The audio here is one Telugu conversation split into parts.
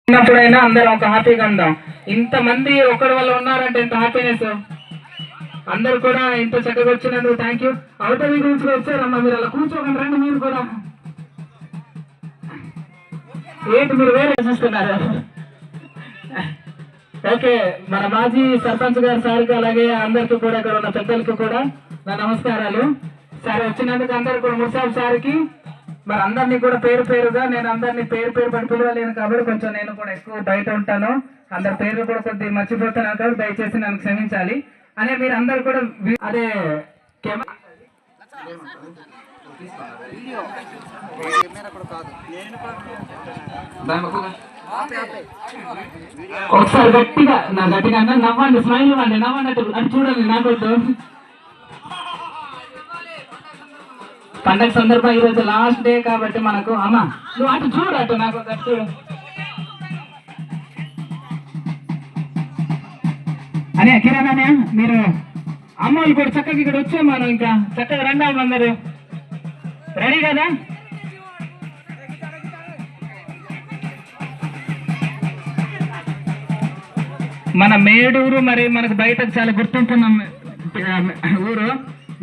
ఉన్నప్పుడైనా అందరం ఒక హ్యాపీగా ఉందాం. ఇంతమంది ఒకరి వల్ల ఉన్నారంటే ఎంత హ్యాపీనెస్. అందరు కూడా ఇంత చక్కగా వచ్చినందుకు థ్యాంక్ యూ. అవతల గురించి వచ్చారమ్మా, మీరు అలా కూర్చోకండి, రండి మీరు కూడా. ఏంటి మీరు వేరే చూస్తున్నారు? ఓకే, మన మాజీ సర్పంచ్ గారు సార్కి అలాగే అందరికీ కూడా ఇక్కడ ఉన్న పెద్దలకి కూడా నా నమస్కారాలు. సార్ వచ్చినందుకు అందరు కూడా ముసాబ్ సార్కి మరి అందరినీ కూడా పేరు పేరుగా, నేను అందరినీ పేరు పేరు పడి పిలవలేను కాబట్టి కొంచెం నేను కూడా ఎక్కువ బయట ఉంటాను, అందరి పేర్లు కూడా కొద్దిగా మర్చిపోతాను కాబట్టి దయచేసి నన్ను క్షమించాలి. అనే మీరు అందరు కూడా అదే ఒకసారి గట్టిగా నవ్వండి, స్మైల్ ఇవ్వండి, నవ్వన్నట్టు అని చూడండి. నాకొద్దు పండగ సందర్భం ఈరోజు లాస్ట్ డే కాబట్టి మనకు. అమ్మా నువ్వు అటు చూడు, అటు నాకు అటు చూడు అనే కిరాణా. మీరు అమ్మలు కూడా చక్కగా ఇక్కడ వచ్చే మనం ఇంకా చక్కగా రండి అందరు. రెడీ కదా? మన మేడూరు మరి మనకు బయటకు చాలా గుర్తుంటున్న ఊరు.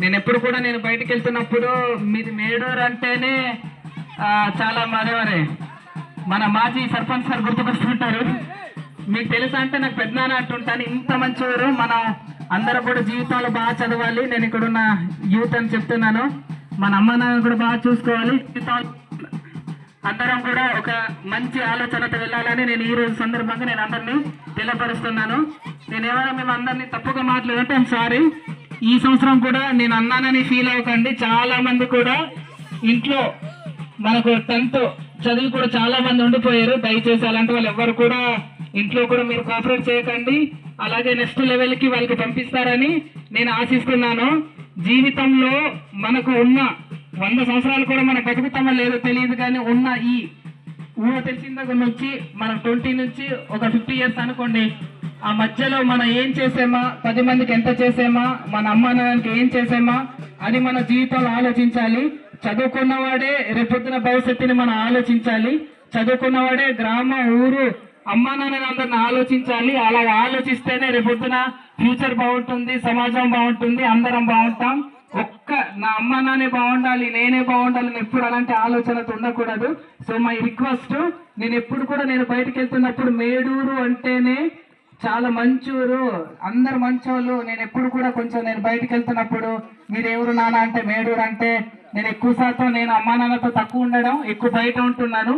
నేను ఎప్పుడు కూడా నేను బయటకు వెళ్తున్నప్పుడు మీది మేడూరు అంటేనే చాలా మరేమరే మన మాజీ సర్పంచ్ సార్ గుర్తుకొస్తుంటారు. మీకు తెలుసా అంటే నాకు పెద్దనాన్న అంటుంటాను. ఇంత మంచి ఊరు. మనం అందరూ కూడా జీవితంలో బాగా చదవాలి. నేను ఇక్కడున్న యూత్ అని చెప్తున్నాను. మన అమ్మ నాన్న కూడా బాగా చూసుకోవాలి. జీవితంలో అందరం కూడా ఒక మంచి ఆలోచనతో వెళ్ళాలని నేను ఈ రోజు సందర్భంగా నేను అందరినీ తెలియపరుస్తున్నాను. నేను ఏమైనా మేము అందరినీ తప్పుగా మాట్లాడంటే సారీ. ఈ సంవత్సరం కూడా నేను అన్నానని ఫీల్ అవ్వకండి. చాలా మంది కూడా ఇంట్లో మనకు 10th చదివి కూడా చాలా మంది ఉండిపోయారు. దయచేసి అలాంటి వాళ్ళు ఎవరు కూడా ఇంట్లో కూడా మీరు కోఆపరేట్ చేయకండి. అలాగే నెక్స్ట్ లెవెల్కి వాళ్ళకి పంపిస్తారని నేను ఆశిస్తున్నాను. జీవితంలో మనకు ఉన్న 100 సంవత్సరాలు కూడా మనం బతుకుతామో లేదో తెలియదు, కానీ ఉన్న ఈ ఊహ తెలిసిన దగ్గర నుంచి మనం 20 నుంచి ఒక 50 years అనుకోండి, ఆ మధ్యలో మనం ఏం చేసామా, 10 మందికి ఎంత చేసామా, మన అమ్మ నాన్నకి ఏం చేసామా అని మన జీవితంలో ఆలోచించాలి. చదువుకున్నవాడే రేపొద్దున భవిష్యత్తుని మనం ఆలోచించాలి. చదువుకున్నవాడే గ్రామ ఊరు అమ్మ నాన్నని అందరిని ఆలోచించాలి. అలా ఆలోచిస్తేనే రేపొద్దున ఫ్యూచర్ బాగుంటుంది, సమాజం బాగుంటుంది, అందరం బాగుంటాం. నా అమ్మ నాన్నే బాగుండాలి, నేనే బాగుండాలి అని ఎప్పుడు అలాంటి ఆలోచనతో ఉండకూడదు. సో మై రిక్వెస్ట్, నేను ఎప్పుడు కూడా నేను బయటకు వెళ్తున్నప్పుడు మేడూరు అంటేనే చాలా మంచూరు, అందరు మంచోళ్ళు. నేను ఎప్పుడు కూడా కొంచెం నేను బయటకు వెళ్తున్నప్పుడు మీరు ఎవరు నాన్న అంటే మేడూరు అంటే నేను ఎక్కువ శాతం నేను అమ్మా నాన్నతో తక్కువ ఉండడం, ఎక్కువ బయట ఉంటున్నాను.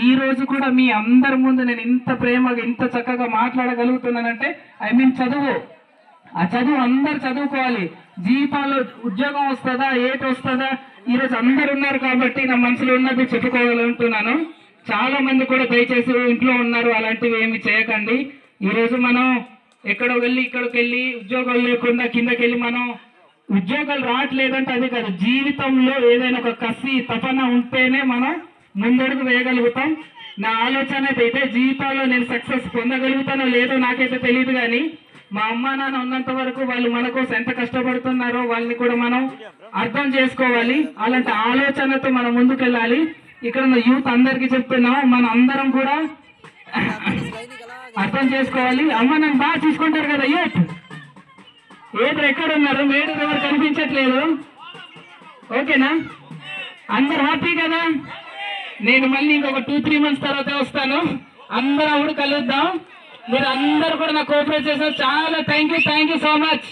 ఈ రోజు కూడా మీ అందరి ముందు నేను ఇంత ప్రేమగా ఇంత చక్కగా మాట్లాడగలుగుతున్నానంటే ఐ మీన్ చదువు. ఆ చదువు అందరు చదువుకోవాలి. జీవితంలో ఉద్యోగం వస్తుందా, ఏటి వస్తుందా, ఈరోజు అందరు ఉన్నారు కాబట్టి నా మనసులో ఉన్నది చెప్పుకోవాలంటున్నాను. చాలా మంది కూడా దయచేసి ఇంట్లో ఉన్నారు, అలాంటివి ఏమి చేయకండి. ఈరోజు మనం ఎక్కడో వెళ్ళి ఇక్కడికి వెళ్ళి ఉద్యోగాలు లేకుండా కిందకి వెళ్ళి మనం ఉద్యోగాలు రావట్లేదంటే అది కాదు. జీవితంలో ఏదైనా ఒక కసి తపన ఉంటేనే మనం ముందడుగు వేయగలుగుతాం. నా ఆలోచన అయితే జీవితంలో నేను సక్సెస్ పొందగలుగుతానో లేదో నాకైతే తెలియదు, కానీ మా అమ్మ నాన్న ఉన్నంత వరకు వాళ్ళు మన కోసం ఎంత కష్టపడుతున్నారో వాళ్ళని కూడా మనం అర్థం చేసుకోవాలి. అలాంటి ఆలోచనతో మనం ముందుకెళ్ళాలి. ఇక్కడ ఉన్న యూత్ అందరికీ చెప్తున్నాం, మన అందరం కూడా అర్థం చేసుకోవాలి. అమ్మ నన్ను బాగా చూసుకుంటారు కదా యూత్. ఏదో ఎక్కడ ఉన్నారు, మేడూరు ఎవరు కనిపించట్లేదు. ఓకేనా? అందరు హ్యాపీ కదా? నేను మళ్ళీ ఇంకొక 2-3 months తర్వాత వస్తాను. అందరూ అప్పుడు కలుద్దాం. మీరు అందరూ కూడా నాకు కోఆపరేట్ చేశారు. చాలా థ్యాంక్ యూ సో మచ్.